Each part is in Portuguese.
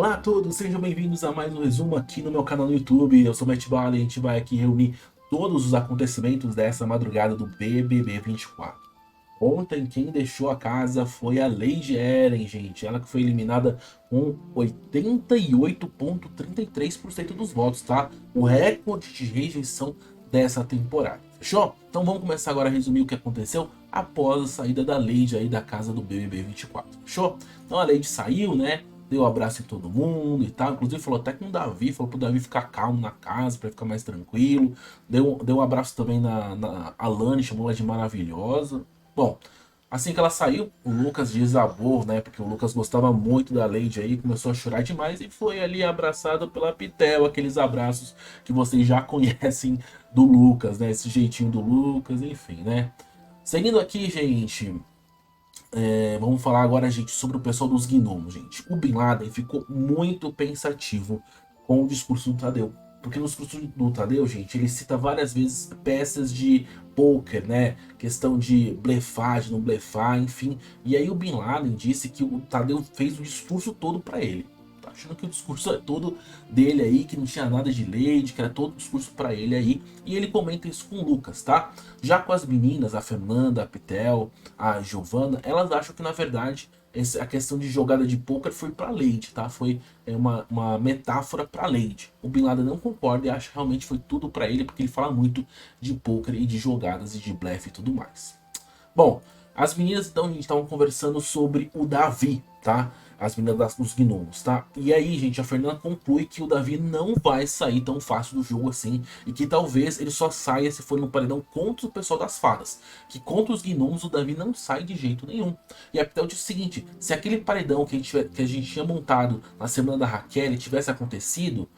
Olá a todos, sejam bem-vindos a mais um resumo aqui no meu canal no YouTube. Eu sou o Matt Bala e a gente vai aqui reunir todos os acontecimentos dessa madrugada do BBB 24. Ontem quem deixou a casa foi a Lady Eren, gente. Ela que foi eliminada com 88,33% dos votos, tá? O recorde de rejeição dessa temporada. Fechou? Então vamos começar agora a resumir o que aconteceu após a saída da Lady aí da casa do BBB 24. Fechou? Então a Lady saiu, né? Deu um abraço em todo mundo e tal. Inclusive falou até com o Davi, falou pro Davi ficar calmo na casa, pra ficar mais tranquilo. Deu um abraço também na Alane, chamou ela de maravilhosa. Bom, assim que ela saiu, o Lucas desabou, né? Porque o Lucas gostava muito da Lady aí, começou a chorar demais e foi ali abraçado pela Pitel, aqueles abraços que vocês já conhecem do Lucas, né? Esse jeitinho do Lucas, enfim, né? Seguindo aqui, gente, vamos falar agora, gente, sobre o pessoal dos gnomos, gente. O Bin Laden ficou muito pensativo com o discurso do Tadeu. Porque no discurso do Tadeu, gente, ele cita várias vezes peças de poker, né? Questão de blefar, de não blefar, enfim. E aí o Bin Laden disse que o Tadeu fez o discurso todo para ele. Tá achando que o discurso é todo dele aí, que não tinha nada de Lady, que era todo o discurso para ele aí. E ele comenta isso com o Lucas, tá? Já com as meninas, a Fernanda, a Pitel, a Giovanna, elas acham que na verdade a questão de jogada de poker foi para Lady, tá? Foi uma metáfora para Lady. O Bin Laden não concorda e acha que realmente foi tudo para ele, porque ele fala muito de poker e de jogadas e de blefe e tudo mais. Bom, as meninas então a gente estavam conversando sobre o Davi, tá? As meninas dos gnomos, tá? E aí, gente, a Fernanda conclui que o Davi não vai sair tão fácil do jogo assim e que talvez ele só saia se for no paredão contra o pessoal das fadas. Que contra os gnomos o Davi não sai de jeito nenhum. E a Pitel disse o seguinte: se aquele paredão que a gente tinha montado na semana da Raquel tivesse acontecido,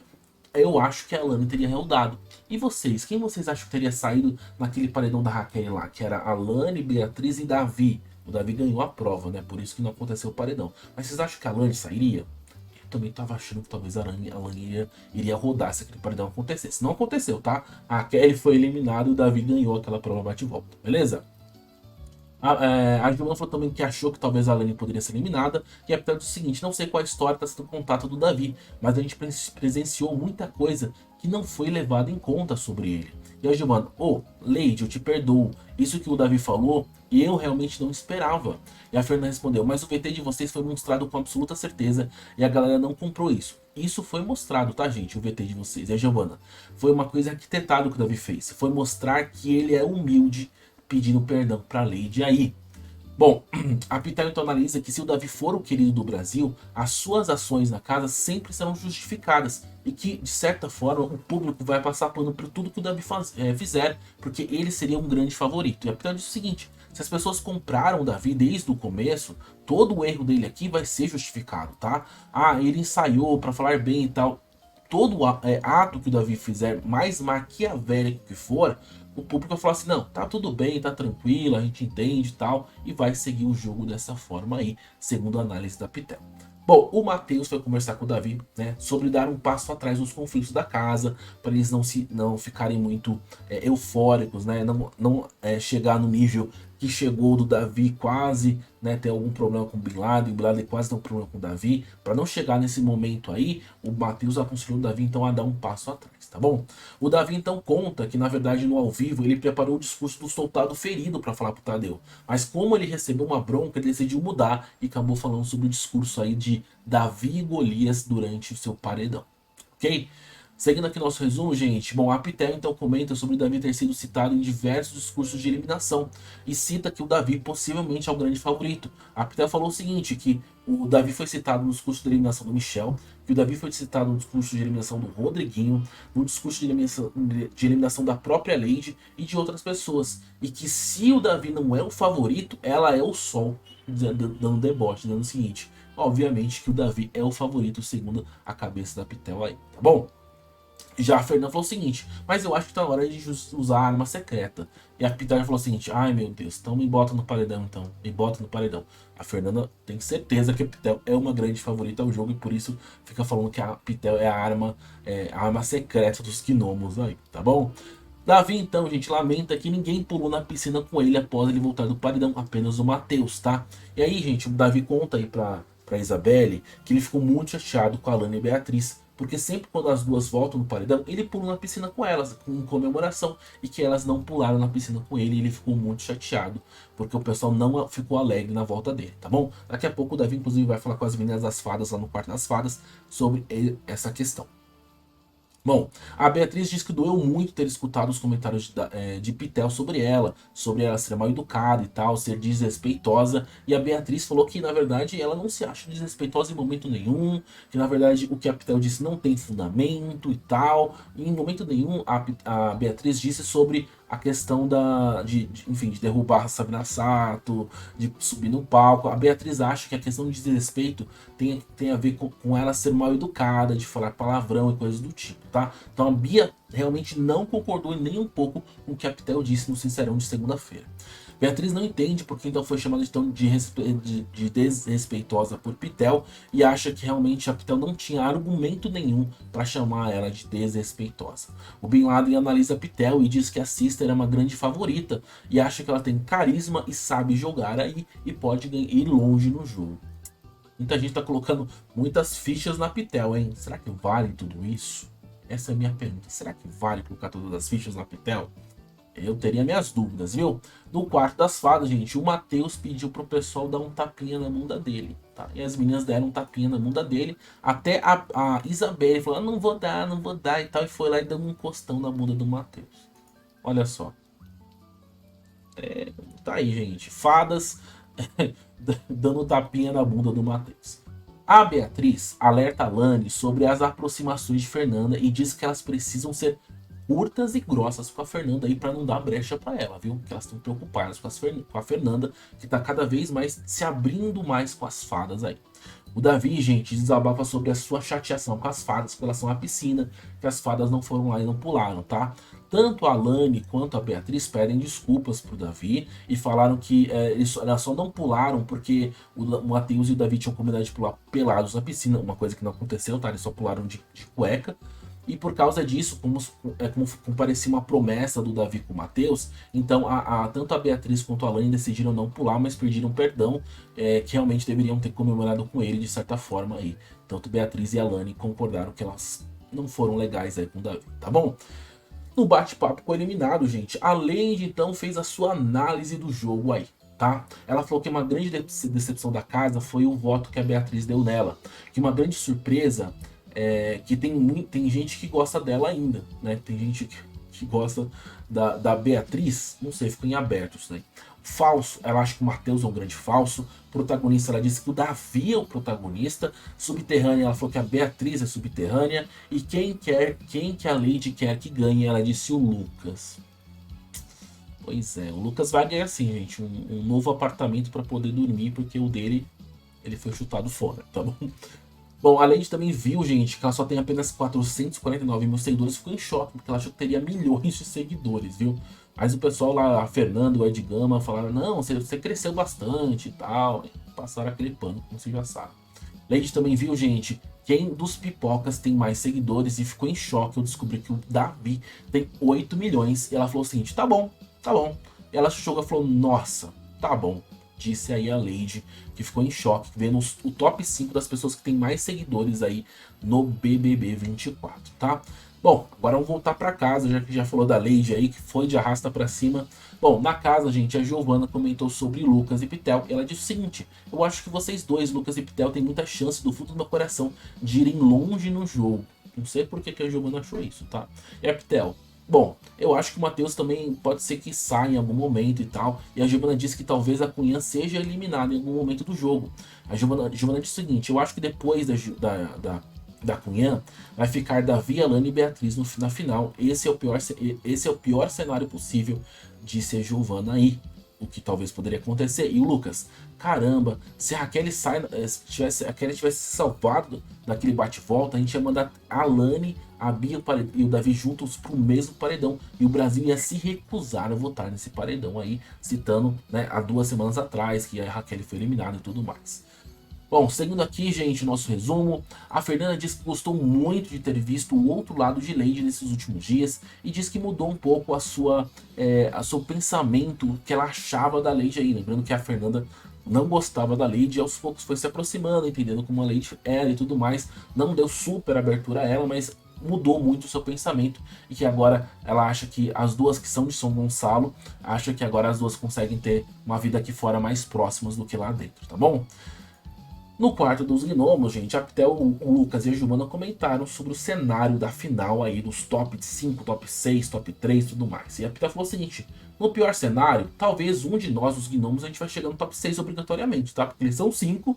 eu acho que a Alane teria rodado. E vocês? Quem vocês acham que teria saído naquele paredão da Raquel lá? Que era Alane, Beatriz e Davi. O Davi ganhou a prova, né? Por isso que não aconteceu o paredão. Mas vocês acham que a Alane sairia? Eu também tava achando que talvez a Alane iria rodar se aquele paredão acontecesse. Não aconteceu, tá? A Raquel foi eliminada e o Davi ganhou aquela prova bate-volta. Beleza? A Giovanna falou também que achou que talvez a Lane poderia ser eliminada. E a Pitel disse o seguinte: não sei qual a história está sendo contato do Davi, mas a gente presenciou muita coisa que não foi levada em conta sobre ele. E a Giovanna: Lady, eu te perdoo. Isso que o Davi falou, eu realmente não esperava. E a Fernanda respondeu: mas o VT de vocês foi mostrado com absoluta certeza e a galera não comprou isso. Isso foi mostrado, tá, gente? O VT de vocês. E a Giovanna: foi uma coisa arquitetada que o Davi fez. Foi mostrar que ele é humilde, pedindo perdão para a Lady aí. Bom, a Pitel então analisa que se o Davi for o querido do Brasil, as suas ações na casa sempre serão justificadas e que, de certa forma, o público vai passar pano por tudo que o Davi fizer, porque ele seria um grande favorito. E a Pitel diz o seguinte: se as pessoas compraram o Davi desde o começo, todo o erro dele aqui vai ser justificado, tá? Ele ensaiou para falar bem e tal. Todo ato que o Davi fizer, mais maquiavélico que for, o público vai falar assim: não, tá tudo bem, tá tranquilo, a gente entende e tal, e vai seguir o jogo dessa forma aí, segundo a análise da Pitel. Bom, o Matheus foi conversar com o Davi, né, sobre dar um passo atrás nos conflitos da casa, para eles não ficarem muito eufóricos, né, não chegar no nível que chegou do Davi quase, né, ter algum problema com o Bin Laden, o Bin Laden quase tem um problema com o Davi. Para não chegar nesse momento aí, o Matheus aconselhou o Davi então a dar um passo atrás, tá bom? O Davi então conta que na verdade no ao vivo ele preparou o discurso do soldado ferido para falar pro Tadeu, mas como ele recebeu uma bronca, ele decidiu mudar e acabou falando sobre o discurso aí de Davi e Golias durante o seu paredão, ok? Seguindo aqui nosso resumo, gente. Bom, a Pitel então comenta sobre o Davi ter sido citado em diversos discursos de eliminação e cita que o Davi possivelmente é o grande favorito. A Pitel falou o seguinte: que o Davi foi citado no discurso de eliminação do Michel, que o Davi foi citado no discurso de eliminação do Rodriguinho, no discurso de eliminação da própria Lady e de outras pessoas. E que se o Davi não é o favorito, ela é o sol, dando deboche, dando o seguinte: obviamente que o Davi é o favorito segundo a cabeça da Pitel aí, tá bom? Já a Fernanda falou o seguinte: mas eu acho que tá na hora de usar a arma secreta. E a Pitel falou o seguinte: ai meu Deus, então me bota no paredão então, me bota no paredão. A Fernanda tem certeza que a Pitel é uma grande favorita ao jogo e por isso fica falando que a Pitel é a arma secreta dos gnomos aí, tá bom? Davi então, gente, lamenta que ninguém pulou na piscina com ele após ele voltar do paredão, apenas o Matheus, tá? E aí, gente, o Davi conta aí pra pra Isabelle que ele ficou muito chateado com a Alane e a Beatriz, porque sempre quando as duas voltam no paredão, ele pula na piscina com elas, em comemoração, e que elas não pularam na piscina com ele, e ele ficou muito chateado, porque o pessoal não ficou alegre na volta dele, tá bom? Daqui a pouco o Davi, inclusive, vai falar com as meninas das fadas lá no quarto das fadas sobre essa questão. Bom, a Beatriz diz que doeu muito ter escutado os comentários de Pitel sobre ela ser mal educada e tal, ser desrespeitosa. E a Beatriz falou que, na verdade, ela não se acha desrespeitosa em momento nenhum, que, na verdade, o que a Pitel disse não tem fundamento e tal. E em momento nenhum, a Beatriz disse sobre a questão enfim, de derrubar a Sabrina Sato, de subir no palco. A Beatriz acha que a questão de desrespeito tem a ver com ela ser mal educada, de falar palavrão e coisas do tipo, tá? Então a Bia realmente não concordou nem um pouco com o que a Pitel disse no Sincerão de segunda-feira. Beatriz não entende porque então foi chamada de desrespeitosa por Pitel e acha que realmente a Pitel não tinha argumento nenhum para chamar ela de desrespeitosa. O Bin Laden analisa a Pitel e diz que a Sister é uma grande favorita e acha que ela tem carisma e sabe jogar aí e pode ir longe no jogo. Muita gente está colocando muitas fichas na Pitel, hein? Será que vale tudo isso? Essa é a minha pergunta. Será que vale colocar todas as fichas na Pitel? Eu teria minhas dúvidas, viu? No quarto das fadas, gente, o Matheus pediu pro pessoal dar um tapinha na bunda dele, tá? E as meninas deram um tapinha na bunda dele. Até a Isabelle falou, não vou dar e tal. E foi lá e deu um encostão na bunda do Matheus. Olha só. Tá aí, gente. Fadas dando tapinha na bunda do Matheus. A Beatriz alerta a Alane sobre as aproximações de Fernanda e diz que elas precisam ser curtas e grossas com a Fernanda aí para não dar brecha para ela, viu? Que elas estão preocupadas com a Fernanda, que tá cada vez mais se abrindo mais com as fadas aí. O Davi, gente, desabafa sobre a sua chateação com as fadas com relação à piscina, que as fadas não foram lá e não pularam, tá? Tanto a Alane quanto a Beatriz pedem desculpas pro Davi e falaram que elas só não pularam porque o Matheus e o Davi tinham combinado de pular pelados na piscina, uma coisa que não aconteceu, tá? Eles só pularam de cueca. E por causa disso, como parecia uma promessa do Davi com o Matheus, então tanto a Beatriz quanto a Alane decidiram não pular, mas pediram perdão, que realmente deveriam ter comemorado com ele de certa forma aí. Tanto Beatriz e Alane concordaram que elas não foram legais aí com o Davi, tá bom? No bate-papo com o eliminado, gente, a Lady então fez a sua análise do jogo aí. Tá? Ela falou que uma grande decepção da casa foi o voto que a Beatriz deu nela, que uma grande surpresa que tem gente que gosta dela ainda, né? Tem gente que gosta da Beatriz, não sei, ficou em aberto isso aí. Falso, ela acha que o Matheus é um grande falso. Protagonista, ela disse que o Davi é o protagonista. Subterrânea, ela falou que a Beatriz é subterrânea. E quem que a Lady quer que ganhe, ela disse o Lucas. Pois é, o Lucas vai ganhar sim, gente, um novo apartamento para poder dormir, porque o dele, ele foi chutado fora, tá bom? Bom, a Lady também viu, gente, que ela só tem apenas 449 mil seguidores, ficou em choque, porque ela achou que teria milhões de seguidores, viu? Mas o pessoal lá, a Fernanda, o Ed Gama, falaram, não, você cresceu bastante e tal, e passaram aquele pano, como você já sabe. Lady também viu, gente, quem dos pipocas tem mais seguidores e ficou em choque ao descobrir que o Davi tem 8 milhões, e ela falou o seguinte, tá bom. E ela chegou e falou, nossa, tá bom. Disse aí a Lady, que ficou em choque, vendo o top 5 das pessoas que tem mais seguidores aí no BBB 24, tá? Bom, agora vamos voltar para casa, já que já falou da Lady aí, que foi de arrasta para cima. Bom, na casa, gente, a Giovana comentou sobre Lucas e Pitel, e ela disse o seguinte, eu acho que vocês dois, Lucas e Pitel, têm muita chance do fundo do meu coração de irem longe no jogo. Não sei por que a Giovana achou isso, tá? E a Pitel, bom, eu acho que o Matheus também pode ser que saia em algum momento e tal. E a Giovana disse que talvez a Cunha seja eliminada em algum momento do jogo. A Giovana disse o seguinte, eu acho que depois da Cunha vai ficar Davi, Alane e Beatriz na final. Esse é o pior cenário possível, disse a Giovana aí. O que talvez poderia acontecer. E o Lucas, caramba, se a Raquel tivesse salvado daquele bate-volta, a gente ia mandar a Alane, a Bia e o Davi juntos pro mesmo paredão. E o Brasil ia se recusar a votar nesse paredão aí, citando, né, há 2 semanas atrás, que a Raquel foi eliminada e tudo mais. Bom, seguindo aqui, gente, nosso resumo, a Fernanda disse que gostou muito de ter visto o outro lado de Lady nesses últimos dias e diz que mudou um pouco a seu pensamento que ela achava da Lady aí. Lembrando que a Fernanda não gostava da Lady e aos poucos foi se aproximando, entendendo como a Lady era e tudo mais. Não deu super abertura a ela, mas mudou muito o seu pensamento e que agora ela acha que as duas que são de São Gonçalo, acha que agora as duas conseguem ter uma vida aqui fora mais próximas do que lá dentro, tá bom? No quarto dos gnomos, gente, a Pitel, o Lucas e a Giovana comentaram sobre o cenário da final aí, dos top 5, top 6, top 3 e tudo mais. E a Pitel falou o seguinte: no pior cenário, talvez um de nós, os gnomos, a gente vai chegar no top 6 obrigatoriamente, tá? Porque eles são 5,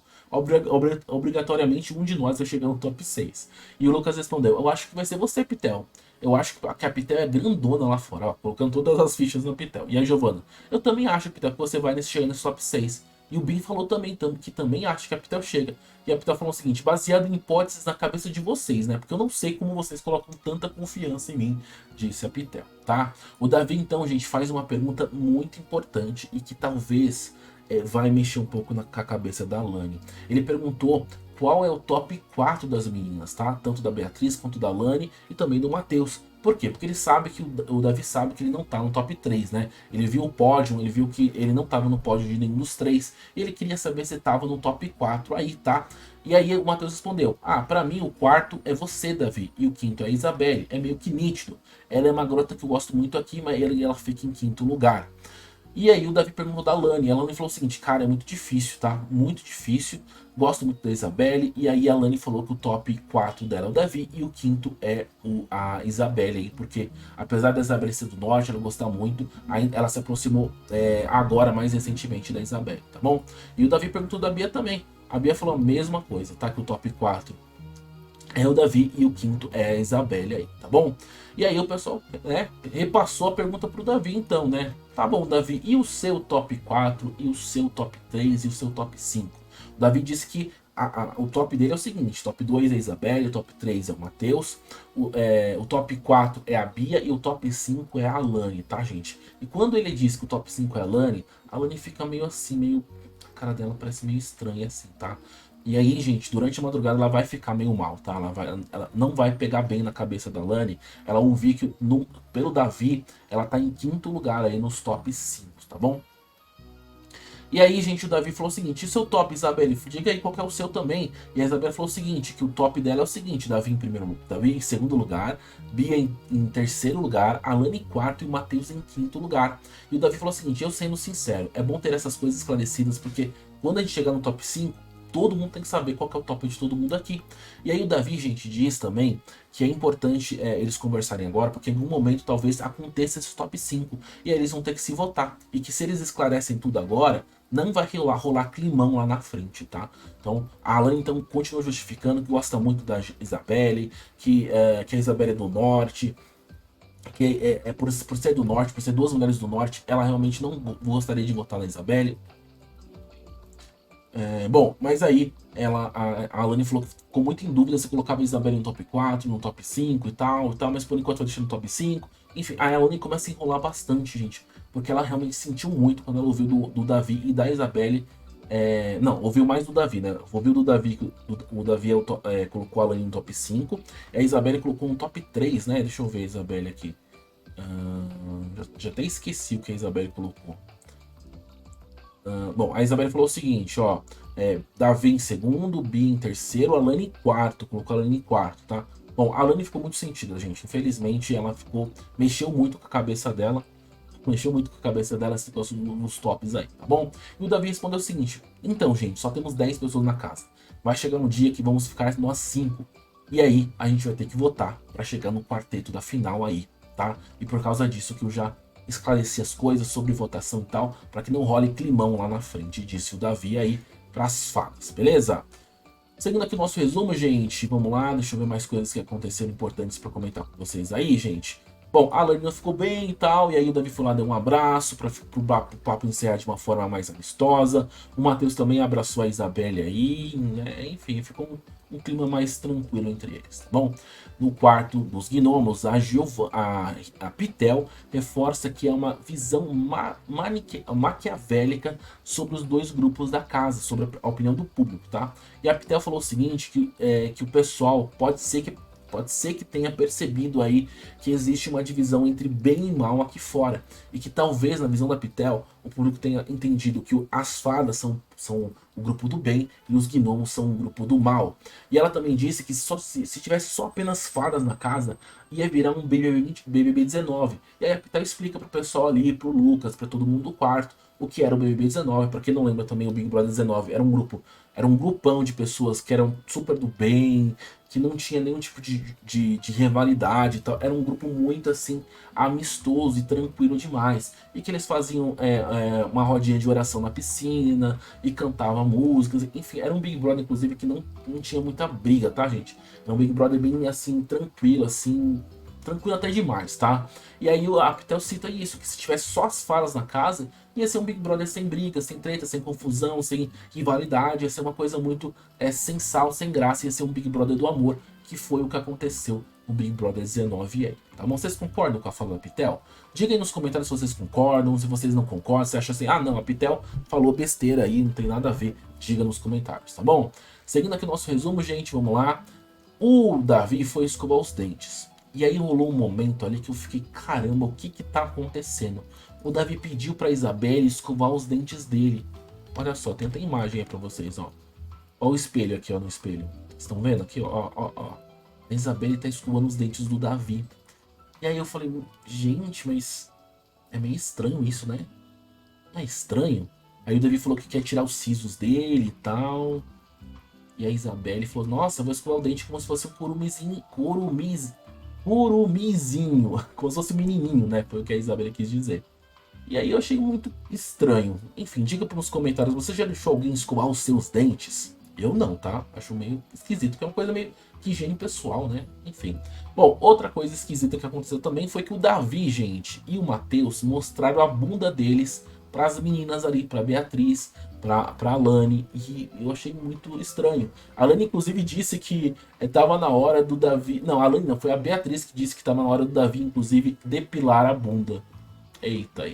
obrigatoriamente um de nós vai chegar no top 6. E o Lucas respondeu: eu acho que vai ser você, Pitel. Eu acho que a Pitel é grandona lá fora, ó, colocando todas as fichas na Pitel. E a Giovana: eu também acho, Pitel, que você vai chegar nesse top 6. E o Bin falou também que também acha que a Pitel chega. E a Pitel falou o seguinte: baseado em hipóteses na cabeça de vocês, né? Porque eu não sei como vocês colocam tanta confiança em mim, disse a Pitel, tá? O Davi, então, gente, faz uma pergunta muito importante e que talvez vai mexer um pouco com a cabeça da Lani. Ele perguntou qual é o top 4 das meninas, tá? Tanto da Beatriz quanto da Lani e também do Matheus. Por quê? Porque ele sabe que o Davi sabe que ele não tá no top 3, né? Ele viu o pódio, ele viu que ele não tava no pódio de nenhum dos três. E ele queria saber se tava no top 4 aí, tá? E aí o Matheus respondeu: ah, pra mim o quarto é você, Davi. E o quinto é a Isabelle. É meio que nítido. Ela é uma garota que eu gosto muito aqui, mas ela fica em quinto lugar. E aí o Davi perguntou da Lani. A Lani falou o seguinte: cara, é muito difícil, tá? Muito difícil. Gosto muito da Isabelle. E aí a Lani falou que o top 4 dela é o Davi e o quinto é a Isabelle aí. Porque apesar da Isabelle ser do norte, ela gostar muito, ela se aproximou agora, mais recentemente, da Isabelle, tá bom? E o Davi perguntou da Bia também. A Bia falou a mesma coisa, tá? Que o top 4 é o Davi e o quinto é a Isabelle aí, tá bom? E aí o pessoal, né, repassou a pergunta pro Davi então, né? Tá bom, Davi, e o seu top 4, e o seu top 3, e o seu top 5? O Davi disse que o top dele é o seguinte: top 2 é a Isabelle, o top 3 é o Matheus, o top 4 é a Bia e o top 5 é a Lani, tá, gente? E quando ele diz que o top 5 é a Lani fica meio assim, meio... A cara dela parece meio estranha assim, tá? E aí, gente, durante a madrugada ela vai ficar meio mal, tá? Ela não vai pegar bem na cabeça da Lani. Ela ouvir que, pelo Davi, ela tá em quinto lugar aí nos top 5, tá bom? E aí, gente, o Davi falou o seguinte: e seu top, Isabelle? Diga aí qual que é o seu também. E a Isabelle falou o seguinte: que o top dela é o seguinte: Davi em primeiro, Davi em segundo lugar, Bia em terceiro lugar, Alane em quarto e o Matheus em quinto lugar. E o Davi falou o seguinte: eu sendo sincero, é bom ter essas coisas esclarecidas, porque quando a gente chegar no top 5, todo mundo tem que saber qual que é o top de todo mundo aqui. E aí o Davi, gente, diz também que é importante eles conversarem agora, porque em algum momento talvez aconteça esse top 5. E aí eles vão ter que se votar. E que se eles esclarecem tudo agora, não vai rolar climão lá na frente, tá? Então, a Alane então continua justificando que gosta muito da Isabelle, que a Isabelle é do norte, que por ser do norte, por ser duas mulheres do norte, ela realmente não gostaria de votar na Isabelle. Bom, mas aí a Alane falou que ficou muito em dúvida se colocava a Isabelle no top 4, no top 5 e tal, mas por enquanto vai deixar no top 5. Enfim, a Alane começa a enrolar bastante, gente, porque ela realmente sentiu muito quando ela ouviu do Davi e da Isabelle. Não, ouviu mais do Davi, né? Ouviu do Davi, o Davi colocou a Alane no top 5, e a Isabelle colocou no top 3, né? Deixa eu ver a Isabelle aqui. Já até esqueci o que a Isabelle colocou. Bom, a Isabelle falou o seguinte, ó. Davi em segundo, Bia em terceiro, Alane em quarto. Colocou a Alane em quarto, tá? Bom, a Alane ficou muito sentida, gente. Infelizmente, ela mexeu muito com a cabeça dela. Mexeu muito com a cabeça dela essa situação nos tops aí, tá bom? E o Davi respondeu o seguinte: então, gente, só temos 10 pessoas na casa. Vai chegar um dia que vamos ficar nós 5. E aí, a gente vai ter que votar pra chegar no quarteto da final aí, tá? E por causa disso que eu já esclareci as coisas sobre votação e tal, para que não role climão lá na frente, disse o Davi aí pras fadas, beleza? Seguindo aqui o nosso resumo, gente, vamos lá, deixa eu ver mais coisas que aconteceram importantes para comentar com vocês aí, gente. Bom, a Lorena ficou bem e tal, e aí o Davi foi lá, deu um abraço para o papo encerrar de uma forma mais amistosa. O Matheus também abraçou a Isabelle aí, né? Enfim, ficou um clima mais tranquilo entre eles, tá bom? No quarto dos gnomos, a Pitel reforça que é uma visão maquiavélica sobre os dois grupos da casa, sobre a opinião do público, tá? E a Pitel falou o seguinte, que o pessoal pode ser que Pode ser que tenha percebido aí que existe uma divisão entre bem e mal aqui fora. E que talvez, na visão da Pitel, o público tenha entendido que as fadas são o grupo do bem e os gnomos são o grupo do mal. E ela também disse que se tivesse só apenas fadas na casa, ia virar um BBB 19. E aí a Pitel explica pro pessoal ali, pro Lucas, pra todo mundo do quarto, o que era o BBB 19. Pra quem não lembra também, o Big Brother 19 era um grupão de pessoas que eram super do bem, que não tinha nenhum tipo de rivalidade e tal. Era um grupo muito assim, amistoso e tranquilo demais. E que eles faziam uma rodinha de oração na piscina e cantavam músicas. Enfim, era um Big Brother, inclusive, que não tinha muita briga, tá, gente? Era um Big Brother bem assim, tranquilo, assim. Tranquilo até demais, tá? E aí a Pitel cita isso, que se tivesse só as falas na casa, ia ser um Big Brother sem briga, sem treta, sem confusão, sem rivalidade, ia ser uma coisa muito sem sal, sem graça, ia ser um Big Brother do amor, que foi o que aconteceu no Big Brother 19 aí, tá bom? Vocês concordam com a fala da Pitel? Diga aí nos comentários se vocês concordam, se vocês não concordam, se acha assim, ah não, a Pitel falou besteira aí, não tem nada a ver, diga nos comentários, tá bom? Seguindo aqui o nosso resumo, gente, vamos lá. O Davi foi escovar os dentes. E aí rolou um momento ali que eu fiquei, caramba, o que que tá acontecendo? O Davi pediu pra Isabelle escovar os dentes dele. Olha só, tem até imagem aí pra vocês, ó. Ó o espelho aqui, ó, no espelho. Estão vendo aqui, ó. A Isabelle tá escovando os dentes do Davi. E aí eu falei, gente, mas é meio estranho isso, né? É estranho. Aí o Davi falou que quer tirar os sisos dele e tal. E a Isabelle falou, nossa, eu vou escovar o dente como se fosse um curumizinho, como se fosse um menininho, né? Foi o que a Isabelle quis dizer. E aí eu achei muito estranho. Enfim, diga nos comentários, você já deixou alguém escovar os seus dentes? Eu não, tá? Acho meio esquisito, porque é uma coisa meio que higiene pessoal, né? Enfim. Bom, outra coisa esquisita que aconteceu também foi que o Davi, gente, e o Matheus mostraram a bunda deles para as meninas ali, para Beatriz, para Alane, e eu achei muito estranho. A Alane inclusive disse que estava na hora do Davi, não, a Alane não, foi a Beatriz que disse que estava na hora do Davi inclusive depilar a bunda. Eita.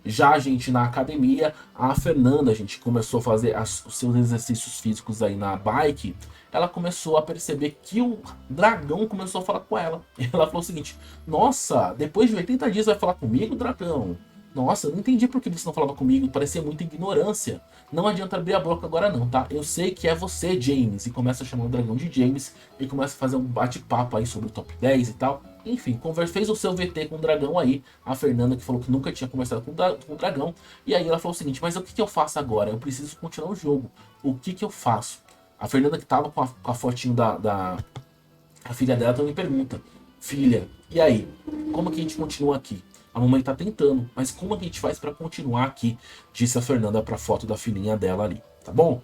Já, gente, na academia, a Fernanda, gente, começou a fazer os seus exercícios físicos aí na bike. Ela começou a perceber que o dragão começou a falar com ela. E ela falou o seguinte, nossa, depois de 80 dias vai falar comigo, dragão? Nossa, eu não entendi por que você não falava comigo, parecia muita ignorância. Não adianta abrir a boca agora não, tá? Eu sei que é você, James. E começa a chamar o dragão de James. E começa a fazer um bate-papo aí sobre o top 10 e tal. Enfim, fez o seu VT com o dragão aí. A Fernanda que falou que nunca tinha conversado com o dragão. E aí ela falou o seguinte, mas o que eu faço agora? Eu preciso continuar o jogo. O que eu faço? A Fernanda que tava com a fotinho a filha dela também pergunta, filha, e aí? Como que a gente continua aqui? A mamãe tá tentando, mas como a gente faz pra continuar aqui? Disse a Fernanda pra foto da filhinha dela ali, tá bom?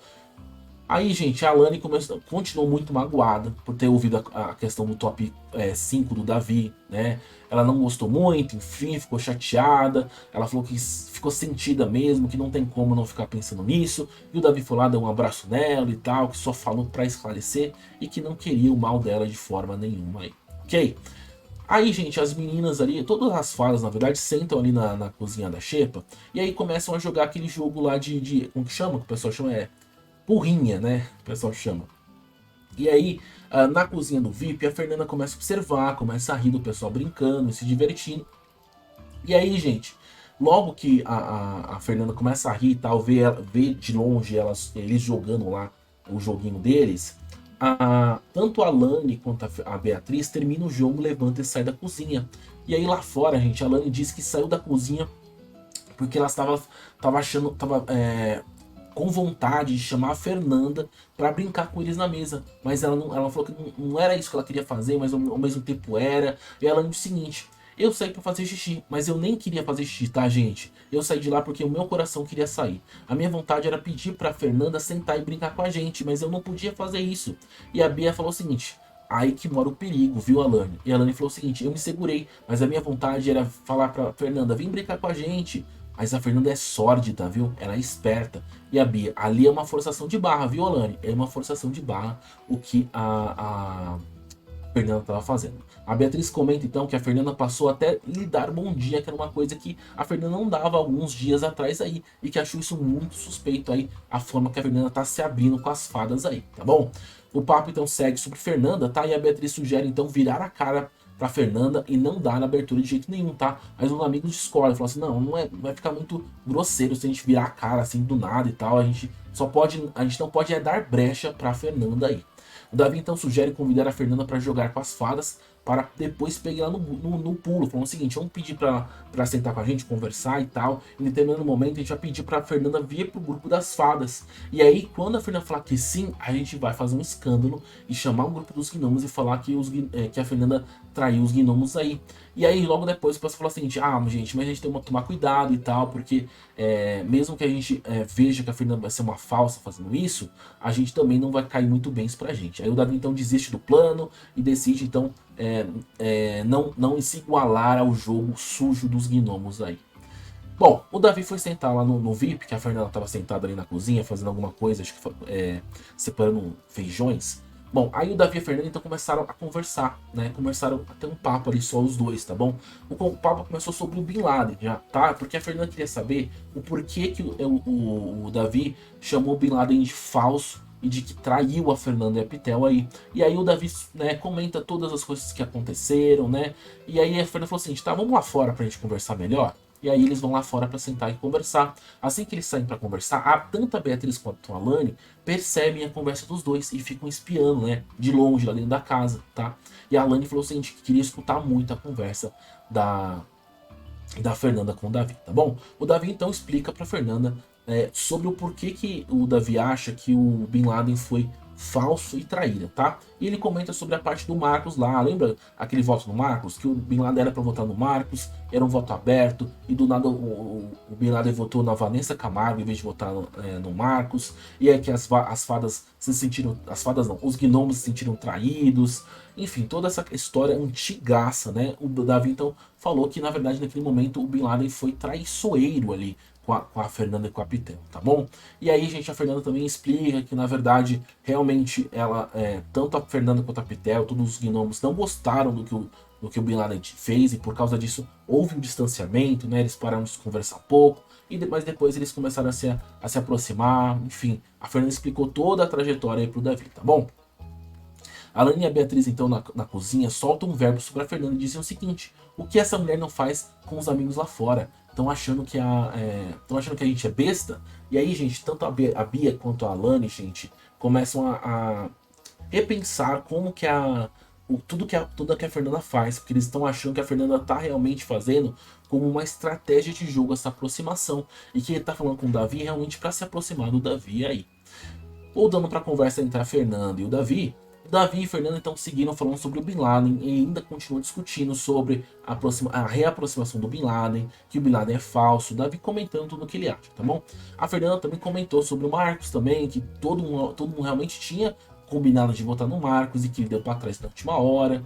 Aí, gente, a Alane continuou muito magoada por ter ouvido a questão do top 5 do Davi, né? Ela não gostou muito, enfim, ficou chateada. Ela falou que ficou sentida mesmo, que não tem como não ficar pensando nisso. E o Davi foi lá, deu um abraço nela e tal, que só falou pra esclarecer e que não queria o mal dela de forma nenhuma aí, ok? Aí, gente, as meninas ali, todas as fadas, na verdade, sentam ali na cozinha da Xepa e aí começam a jogar aquele jogo lá como que chama? Que o pessoal chama porrinha, né? O pessoal chama. E aí, na cozinha do VIP, a Fernanda começa a observar, começa a rir do pessoal brincando, se divertindo. E aí, gente, logo que a Fernanda começa a rir e tal, vê de longe eles jogando lá o joguinho deles, tanto a Alane quanto a Beatriz terminam o jogo, levanta e sai da cozinha. E aí lá fora, gente, a Alane diz que saiu da cozinha porque ela estava com vontade de chamar a Fernanda para brincar com eles na mesa. Mas ela falou que não era isso que ela queria fazer, mas ao mesmo tempo era. E ela disse o seguinte, eu saí para fazer xixi, mas eu nem queria fazer xixi, tá, gente? Eu saí de lá porque o meu coração queria sair. A minha vontade era pedir pra Fernanda sentar e brincar com a gente, mas eu não podia fazer isso. E a Bia falou o seguinte, aí que mora o perigo, viu, Alane? E a Alane falou o seguinte, eu me segurei, mas a minha vontade era falar pra Fernanda, vem brincar com a gente. Mas a Fernanda é sórdida, viu? Ela é esperta. E a Bia, ali é uma forçação de barra, viu, Alane? É uma forçação de barra o que Fernanda estava fazendo. A Beatriz comenta então que a Fernanda passou até lhe dar bom dia, que era uma coisa que a Fernanda não dava alguns dias atrás aí, e que achou isso muito suspeito aí, a forma que a Fernanda tá se abrindo com as fadas aí, tá bom? O papo então segue sobre Fernanda, tá? E a Beatriz sugere então virar a cara pra Fernanda e não dar na abertura de jeito nenhum, tá? Mas os amigos discordam, falam assim, não vai ficar muito grosseiro se a gente virar a cara assim do nada e tal, a gente não pode dar brecha pra Fernanda aí. O Davi então sugere convidar a Fernanda para jogar com as fadas, para depois pegar no pulo, falando o seguinte, vamos pedir para sentar com a gente, conversar e tal, em determinado momento a gente vai pedir para a Fernanda vir pro grupo das fadas, e aí quando a Fernanda falar que sim, a gente vai fazer um escândalo e chamar o grupo dos gnomos e falar que, que a Fernanda traiu os gnomos aí. E aí logo depois o pessoal fala o seguinte, gente, mas a gente tem que tomar cuidado e tal, porque mesmo que a gente veja que a Fernanda vai ser uma falsa fazendo isso, a gente também não vai cair muito bem isso pra gente. Aí o Davi então desiste do plano e decide então não se igualar ao jogo sujo dos gnomos aí. Bom, o Davi foi sentar lá no VIP, que a Fernanda estava sentada ali na cozinha fazendo alguma coisa, acho que separando feijões. Bom, aí o Davi e a Fernanda então começaram a conversar, né? Começaram a ter um papo ali só os dois, tá bom? O papo começou sobre o Bin Laden já, tá? Porque a Fernanda queria saber o porquê que o Davi chamou o Bin Laden de falso e de que traiu a Fernanda e a Pitel aí. E aí o Davi, né, comenta todas as coisas que aconteceram, né? E aí a Fernanda falou assim, tá, vamos lá fora pra gente conversar melhor? E aí eles vão lá fora para sentar e conversar. Assim que eles saem para conversar, tanto a Beatriz quanto a Alane percebem a conversa dos dois e ficam espiando, né, de longe, lá dentro da casa, tá? E a Alane falou o seguinte, que queria escutar muito a conversa da Fernanda com o Davi, tá bom? O Davi então explica para Fernanda sobre o porquê que o Davi acha que o Bin Laden foi falso e traíra, tá? E ele comenta sobre a parte do Marcos lá, lembra aquele voto no Marcos? Que o Bin Laden era para votar no Marcos, era um voto aberto, e do nada o Bin Laden votou na Vanessa Camargo em vez de votar no Marcos, e é que as fadas se sentiram, as fadas não, os gnomos se sentiram traídos, enfim, toda essa história antigaça, né? O Davi então falou que na verdade naquele momento o Bin Laden foi traiçoeiro ali com a Fernanda e com a Pitel, tá bom? E aí, gente, a Fernanda também explica que, na verdade, realmente ela, tanto a Fernanda quanto a Pitel, todos os gnomos não gostaram do que o Bin Laden fez, e por causa disso houve um distanciamento, né? Eles pararam de se conversar pouco, mas depois eles começaram a se aproximar, enfim. A Fernanda explicou toda a trajetória aí pro Davi, tá bom? A Alane e a Beatriz, então, na cozinha, soltam um verbo sobre a Fernanda e dizem o seguinte, o que essa mulher não faz com os amigos lá fora? Estão achando que a gente é besta? E aí, gente, tanto a Bia quanto a Alane, gente, começam a repensar como que tudo que a Fernanda faz, porque eles estão achando que a Fernanda tá realmente fazendo como uma estratégia de jogo essa aproximação, e que ele tá falando com o Davi realmente para se aproximar do Davi aí. Voltando para a conversa entre a Fernanda e o Davi e Fernanda então seguiram falando sobre o Bin Laden e ainda continuam discutindo sobre a reaproximação do Bin Laden, que o Bin Laden é falso, o Davi comentando tudo o que ele acha, tá bom? A Fernanda também comentou sobre o Marcos também, que todo mundo realmente tinha combinado de votar no Marcos e que ele deu para trás na última hora.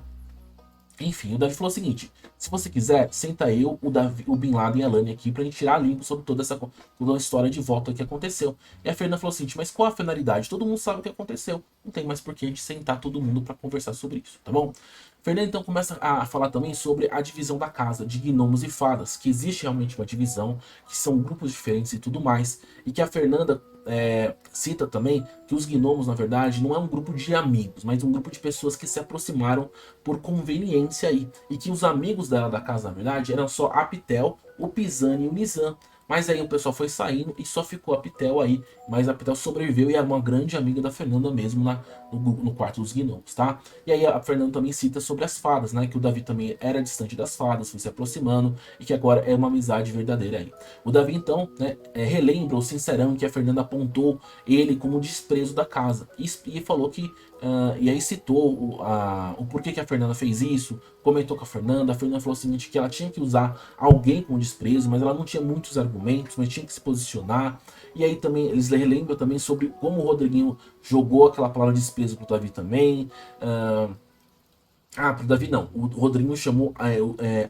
Enfim, o Davi falou o seguinte, se você quiser, senta eu, o Bin Laden e a Alane aqui pra gente tirar limpo sobre toda a história de voto que aconteceu. E a Fernanda falou o seguinte, mas qual a finalidade? Todo mundo sabe o que aconteceu. Não tem mais por que a gente sentar todo mundo pra conversar sobre isso, tá bom? Fernanda então começa a falar também sobre a divisão da casa, de gnomos e fadas, que existe realmente uma divisão, que são grupos diferentes e tudo mais, e que a Fernanda cita também que os gnomos, na verdade, não é um grupo de amigos, mas um grupo de pessoas que se aproximaram por conveniência aí, e que os amigos da casa, na verdade, eram só a Pitel, o Pisani e o Nizam. Mas aí o pessoal foi saindo e só ficou a Pitel aí. Mas a Pitel sobreviveu e é uma grande amiga da Fernanda mesmo no quarto dos gnomos, tá? E aí a Fernanda também cita sobre as fadas, né? Que o Davi também era distante das fadas, foi se aproximando e que agora é uma amizade verdadeira aí. O Davi então, né, relembra o sincerão que a Fernanda apontou ele como desprezo da casa. E falou que... e aí citou o porquê que a Fernanda fez isso, comentou com a Fernanda falou o seguinte, que ela tinha que usar alguém com desprezo, mas ela não tinha muitos argumentos, mas tinha que se posicionar. E aí também, eles relembram também sobre como o Rodriguinho jogou aquela palavra de desprezo pro Davi também. Pro Davi não, o Rodriguinho chamou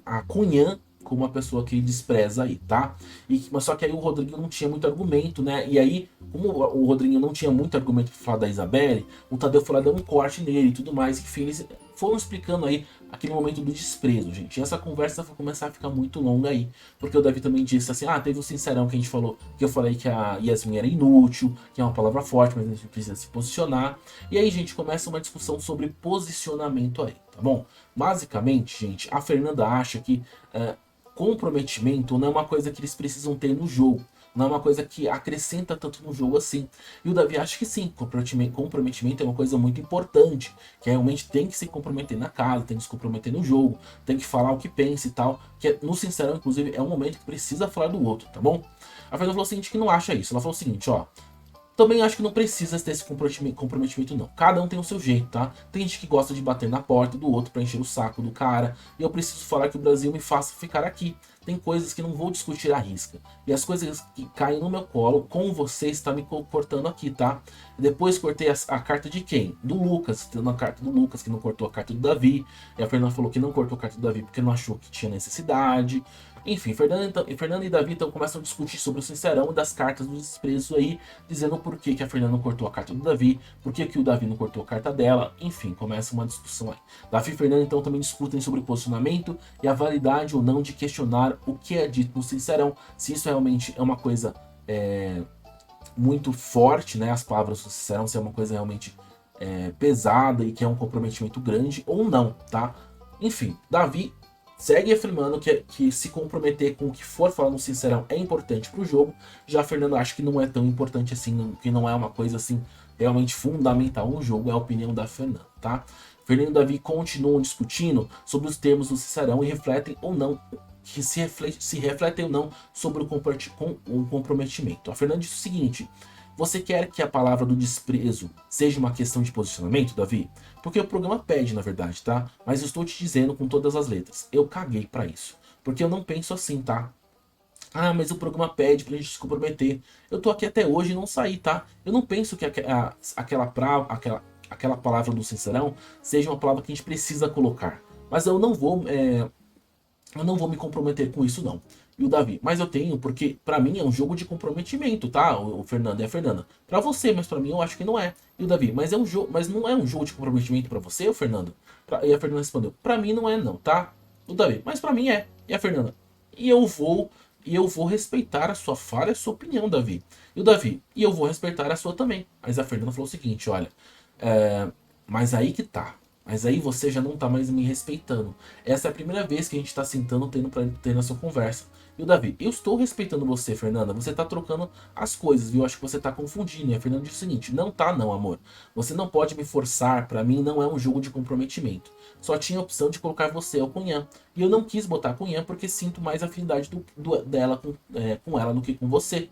a Cunhã como uma pessoa que ele despreza aí, tá? Mas só que aí o Rodriguinho não tinha muito argumento, né? E aí, como o Rodriguinho não tinha muito argumento pra falar da Isabelle, o Tadeu foi lá dar um corte nele e tudo mais, enfim, eles foram explicando aí aquele momento do desprezo, gente. E essa conversa vai começar a ficar muito longa aí, porque o Davi também disse assim, teve um sincerão que a gente falou, que eu falei que a Yasmin era inútil, que é uma palavra forte, mas a gente precisa se posicionar. E aí, gente, começa uma discussão sobre posicionamento aí, tá bom? Basicamente, gente, a Fernanda acha que comprometimento não é uma coisa que eles precisam ter no jogo. Não é uma coisa que acrescenta tanto no jogo assim. E o Davi acha que sim, comprometimento é uma coisa muito importante. Que realmente tem que se comprometer na casa, tem que se comprometer no jogo, tem que falar o que pensa e tal. Que no Sincerão, inclusive, é um momento que precisa falar do outro, tá bom? A Fernanda falou o seguinte, que não acha isso. Ela falou o seguinte, ó. Também acho que não precisa ter esse comprometimento não. Cada um tem o seu jeito, tá? Tem gente que gosta de bater na porta do outro pra encher o saco do cara. E eu preciso falar que o Brasil me faça ficar aqui. Tem coisas que não vou discutir à risca. E as coisas que caem no meu colo, com você está me cortando aqui, tá? Depois cortei a carta de quem? Do Lucas. Tendo a carta do Lucas, que não cortou a carta do Davi. E a Fernanda falou que não cortou a carta do Davi porque não achou que tinha necessidade. Enfim, Fernanda e Davi então começam a discutir sobre o Sincerão e das cartas do desprezo aí, dizendo por que a Fernanda não cortou a carta do Davi, por que o Davi não cortou a carta dela, enfim, começa uma discussão aí. Davi e Fernanda então também discutem sobre posicionamento e a validade ou não de questionar o que é dito no Sincerão, se isso realmente é uma coisa muito forte, né, as palavras do Sincerão, se é uma coisa realmente pesada e que é um comprometimento grande ou não, tá? Enfim, Davi segue afirmando que se comprometer com o que for falar no Sincerão é importante pro jogo. Já a Fernanda acha que não é tão importante assim, que não é uma coisa assim realmente fundamental no jogo, é a opinião da Fernanda, tá? Fernanda e Davi continuam discutindo sobre os termos do Sincerão e refletem ou não, que se refletem ou não sobre o comprometimento. A Fernanda diz o seguinte: você quer que a palavra do desprezo seja uma questão de posicionamento, Davi? Porque o programa pede, na verdade, tá? Mas eu estou te dizendo com todas as letras. Eu caguei pra isso. Porque eu não penso assim, tá? Mas o programa pede pra gente se comprometer. Eu tô aqui até hoje e não saí, tá? Eu não penso que aquela palavra do Sincerão seja uma palavra que a gente precisa colocar. Mas eu não vou me comprometer com isso, não. E o Davi, mas eu tenho, porque pra mim é um jogo de comprometimento, tá? O Fernando e a Fernanda. Pra você, mas pra mim eu acho que não é. E o Davi, mas não é um jogo de comprometimento pra você, o Fernando? E a Fernanda respondeu, pra mim não é não, tá? O Davi, mas pra mim é. E a Fernanda, e eu vou respeitar a sua fala e a sua opinião, Davi. E o Davi, e eu vou respeitar a sua também. Mas a Fernanda falou o seguinte, olha, mas aí que tá. Mas aí você já não tá mais me respeitando. Essa é a primeira vez que a gente tá sentando tendo essa conversa. E o Davi, eu estou respeitando você, Fernanda. Você tá trocando as coisas, viu? Acho que você tá confundindo. E a Fernanda disse o seguinte, não tá não, amor. Você não pode me forçar, pra mim não é um jogo de comprometimento. Só tinha a opção de colocar você ao Cunhã. E eu não quis botar Cunhã porque sinto mais afinidade dela com ela do que com você.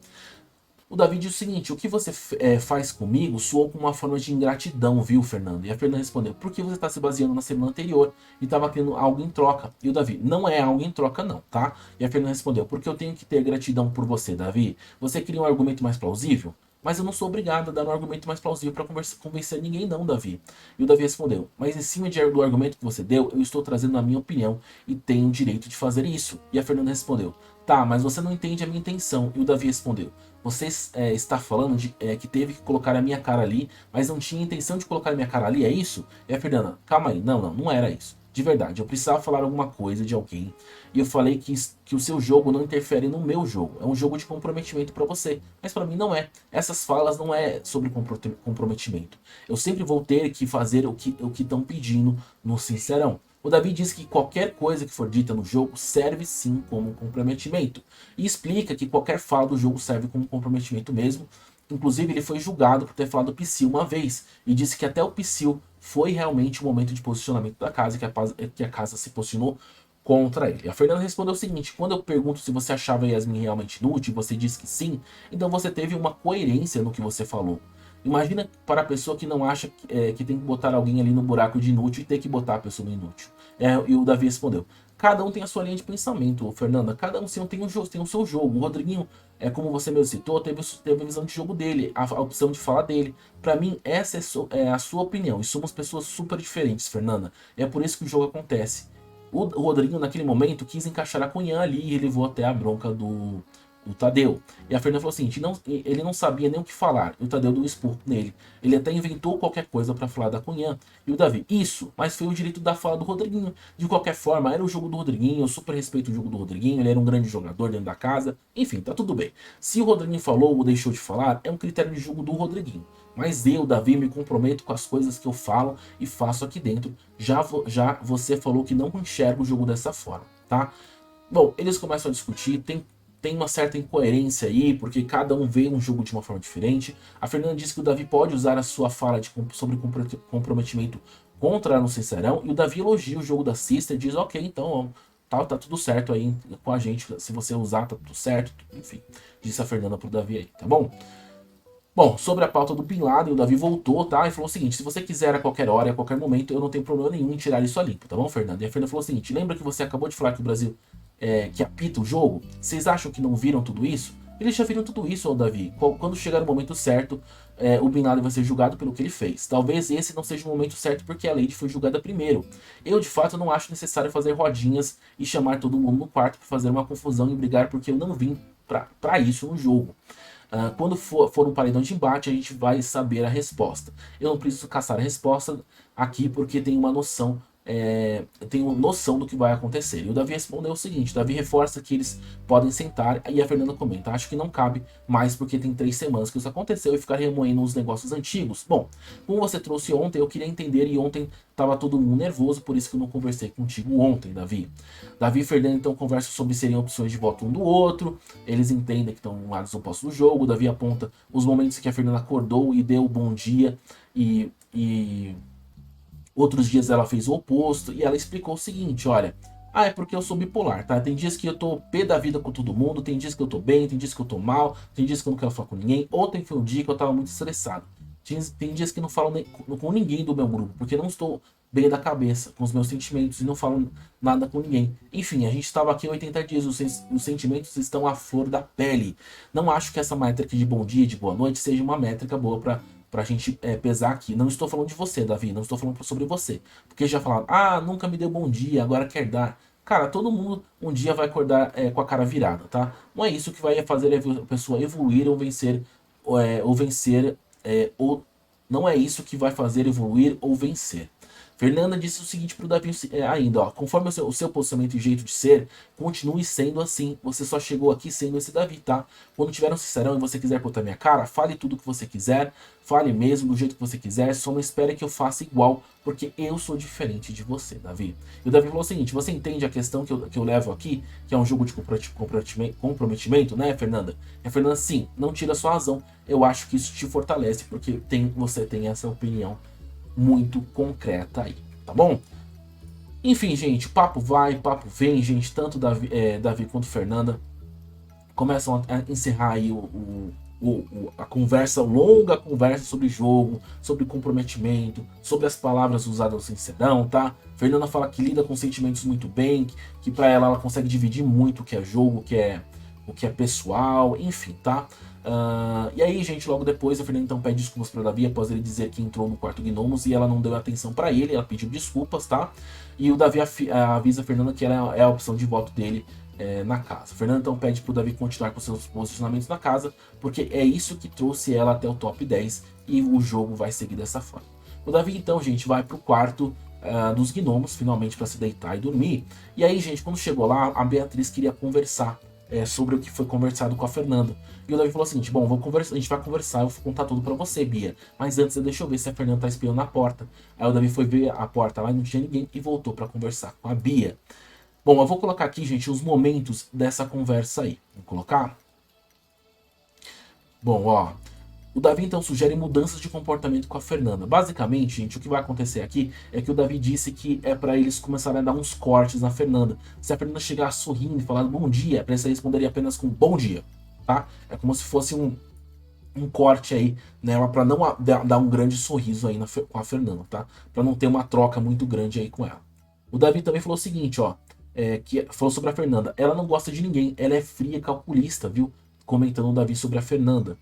O Davi diz o seguinte, o que você faz comigo soou como uma forma de ingratidão, viu, Fernando? E a Fernanda respondeu, por que você está se baseando na semana anterior e estava tendo algo em troca? E o Davi, não é algo em troca não, tá? E a Fernanda respondeu, porque eu tenho que ter gratidão por você, Davi. Você queria um argumento mais plausível? Mas eu não sou obrigado a dar um argumento mais plausível para convencer ninguém não, Davi. E o Davi respondeu, mas em cima do argumento que você deu, eu estou trazendo a minha opinião e tenho o direito de fazer isso. E a Fernanda respondeu, tá, mas você não entende a minha intenção. E o Davi respondeu, você está falando que teve que colocar a minha cara ali, mas não tinha intenção de colocar a minha cara ali, é isso? E a Fernanda, calma aí, não era isso. De verdade, eu precisava falar alguma coisa de alguém. E eu falei que o seu jogo não interfere no meu jogo. É um jogo de comprometimento pra você. Mas pra mim não é. Essas falas não é sobre comprometimento. Eu sempre vou ter que fazer o que estão pedindo no Sincerão. O Davi diz que qualquer coisa que for dita no jogo serve sim como comprometimento. E explica que qualquer fala do jogo serve como comprometimento mesmo. Inclusive ele foi julgado por ter falado Psyll uma vez. E disse que até o Psyll foi realmente o momento de posicionamento da casa, que a casa se posicionou contra ele. A Fernanda respondeu o seguinte, quando eu pergunto se você achava a Yasmin realmente inútil, você diz que sim, então você teve uma coerência no que você falou. Imagina para a pessoa que não acha que tem que botar alguém ali no buraco de inútil e ter que botar a pessoa no inútil. E o Davi respondeu, cada um tem a sua linha de pensamento, Fernanda, cada um tem o seu jogo. O Rodriguinho, como você mesmo citou, teve a visão de jogo dele, a opção de falar dele. Pra mim, essa é a sua opinião, e somos pessoas super diferentes, Fernanda. É por isso que o jogo acontece. O Rodriguinho, naquele momento, quis encaixar a Cunhã ali e levou até a bronca o Tadeu. E a Fernanda falou assim, ele não sabia nem o que falar. E o Tadeu deu um esporro nele. Ele até inventou qualquer coisa para falar da Cunhã. E o Davi, isso, mas foi o direito da fala do Rodriguinho. De qualquer forma, era o jogo do Rodriguinho, eu super respeito o jogo do Rodriguinho, ele era um grande jogador dentro da casa. Enfim, tá tudo bem. Se o Rodriguinho falou ou deixou de falar, é um critério de jogo do Rodriguinho. Mas eu, Davi, me comprometo com as coisas que eu falo e faço aqui dentro. Já você falou que não enxerga o jogo dessa forma, tá? Bom, eles começam a discutir, tem uma certa incoerência aí, porque cada um vê um jogo de uma forma diferente. A Fernanda diz que o Davi pode usar a sua fala sobre comprometimento contra no Sincerão, e o Davi elogia o jogo da Sister, diz, ok, então tá tudo certo aí com a gente, se você usar tá tudo certo, enfim, disse a Fernanda pro Davi aí, tá bom? Bom, sobre a pauta do Bin Laden, o Davi voltou, tá? E falou o seguinte, se você quiser a qualquer hora, a qualquer momento, eu não tenho problema nenhum em tirar isso a limpo, tá bom, Fernanda? E a Fernanda falou o seguinte, lembra que você acabou de falar que o Brasil que apita o jogo? Vocês acham que não viram tudo isso? Eles já viram tudo isso, Davi. Quando chegar o momento certo, o Bin Laden vai ser julgado pelo que ele fez. Talvez esse não seja o momento certo porque a Lady foi julgada primeiro. Eu, de fato, não acho necessário fazer rodinhas e chamar todo mundo no quarto para fazer uma confusão e brigar porque eu não vim pra isso no jogo. Quando for um paredão de embate, a gente vai saber a resposta. Eu não preciso caçar a resposta aqui porque tenho uma noção, tenho noção do que vai acontecer. E o Davi respondeu o seguinte, o Davi reforça que eles podem sentar, e a Fernanda comenta, acho que não cabe mais porque tem 3 semanas que isso aconteceu e ficar remoendo os negócios antigos. Bom, como você trouxe ontem, eu queria entender e ontem tava todo mundo nervoso, por isso que eu não conversei contigo ontem, Davi. Davi e Fernanda então conversam sobre seriam opções de voto um do outro, eles entendem que estão lados opostos do jogo, o Davi aponta os momentos que a Fernanda acordou e deu bom dia e outros dias ela fez o oposto e ela explicou o seguinte, olha, é porque eu sou bipolar, tá? Tem dias que eu tô pé da vida com todo mundo, tem dias que eu tô bem, tem dias que eu tô mal, tem dias que eu não quero falar com ninguém. Ontem foi um dia que eu tava muito estressado. Tem dias que eu não falo com ninguém do meu grupo, porque não estou bem da cabeça com os meus sentimentos e não falo nada com ninguém. Enfim, a gente estava aqui 80 dias, os sentimentos estão à flor da pele. Não acho que essa métrica de bom dia, de boa noite, seja uma métrica boa pra gente pesar aqui. Não estou falando de você, Davi, não estou falando sobre você. Porque já falaram, nunca me deu bom dia, agora quer dar. Cara, todo mundo um dia vai acordar com a cara virada, tá? Não é isso que vai fazer a pessoa evoluir ou vencer, ou não é isso que vai fazer evoluir ou vencer. Fernanda disse o seguinte pro Davi ainda, ó, conforme o seu posicionamento e jeito de ser, continue sendo assim. Você só chegou aqui sendo esse Davi, tá? Quando tiver um sincerão e você quiser botar minha cara, fale tudo que você quiser, fale mesmo do jeito que você quiser, só não espere que eu faça igual, porque eu sou diferente de você, Davi. E o Davi falou o seguinte, você entende a questão que eu levo aqui, que é um jogo de comprometimento, né, Fernanda? E a Fernanda, sim, não tira sua razão. Eu acho que isso te fortalece, porque você tem essa opinião muito concreta aí, tá bom? Enfim, gente, papo vai, papo vem, gente, tanto Davi quanto Fernanda começam a encerrar aí a conversa, longa conversa sobre jogo, sobre comprometimento, sobre as palavras usadas no Sincerão, tá? Fernanda fala que lida com sentimentos muito bem, que pra ela consegue dividir muito o que é jogo, o que é pessoal, enfim, tá? E aí, gente, logo depois a Fernanda então pede desculpas pra Davi após ele dizer que entrou no quarto Gnomos e ela não deu atenção pra ele, ela pediu desculpas, tá? E o Davi avisa a Fernanda que ela é a opção de voto dele na casa. A Fernanda então pede pro Davi continuar com seus posicionamentos na casa, porque é isso que trouxe ela até o top 10 e o jogo vai seguir dessa forma. O Davi então, gente, vai pro quarto dos Gnomos, finalmente para se deitar e dormir. E aí, gente, quando chegou lá, a Beatriz queria conversar sobre o que foi conversado com a Fernanda. E o Davi falou assim, bom, a gente vai conversar, eu vou contar tudo pra você, Bia. Mas antes, deixa eu ver se a Fernanda tá espiando na porta. Aí o Davi foi ver a porta lá e não tinha ninguém e voltou pra conversar com a Bia. Bom, eu vou colocar aqui, gente, os momentos dessa conversa aí. Vou colocar? Bom, ó, o Davi então sugere mudanças de comportamento com a Fernanda. Basicamente, gente, o que vai acontecer aqui é que o Davi disse que é pra eles começarem a dar uns cortes na Fernanda. Se a Fernanda chegar sorrindo e falar bom dia, pra eles responderem apenas com bom dia, tá? É como se fosse um corte aí nela pra não dar um grande sorriso aí com a Fernanda, tá? Pra não ter uma troca muito grande aí com ela. O Davi também falou o seguinte, ó, que falou sobre a Fernanda. Ela não gosta de ninguém, ela é fria, calculista, viu? Comentando o Davi sobre a Fernanda.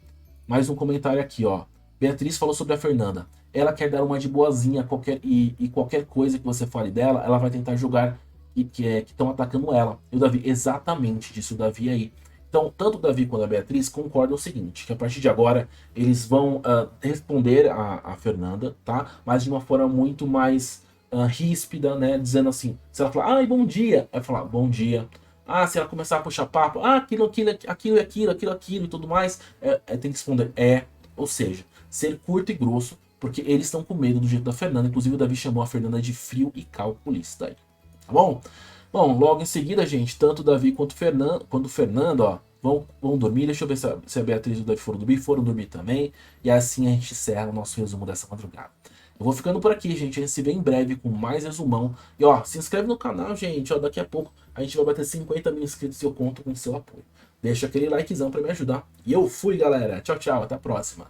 Mais um comentário aqui, ó. Beatriz falou sobre a Fernanda. Ela quer dar uma de boazinha e qualquer coisa que você fale dela, ela vai tentar julgar que estão atacando ela. E o Davi, exatamente, disse o Davi aí. Então, tanto o Davi quanto a Beatriz concordam o seguinte, que a partir de agora eles vão responder a Fernanda, tá? Mas de uma forma muito mais ríspida, né? Dizendo assim, se ela falar, ai, bom dia, vai falar, bom dia. Ah, se ela começar a puxar papo, aquilo e tudo mais, tem que responder ou seja, ser curto e grosso, porque eles estão com medo do jeito da Fernanda. Inclusive o Davi chamou a Fernanda de frio e calculista aí, tá bom? Bom, logo em seguida, gente, tanto o Davi quanto o Fernando, ó, vão dormir. Deixa eu ver se a Beatriz e o Davi foram dormir também. E assim a gente encerra o nosso resumo dessa madrugada. Eu vou ficando por aqui, gente. A gente se vê em breve com mais resumão. E ó, se inscreve no canal, gente. Ó, daqui a pouco a gente vai bater 50 mil inscritos e eu conto com o seu apoio. Deixa aquele likezão pra me ajudar. E eu fui, galera. Tchau, tchau. Até a próxima.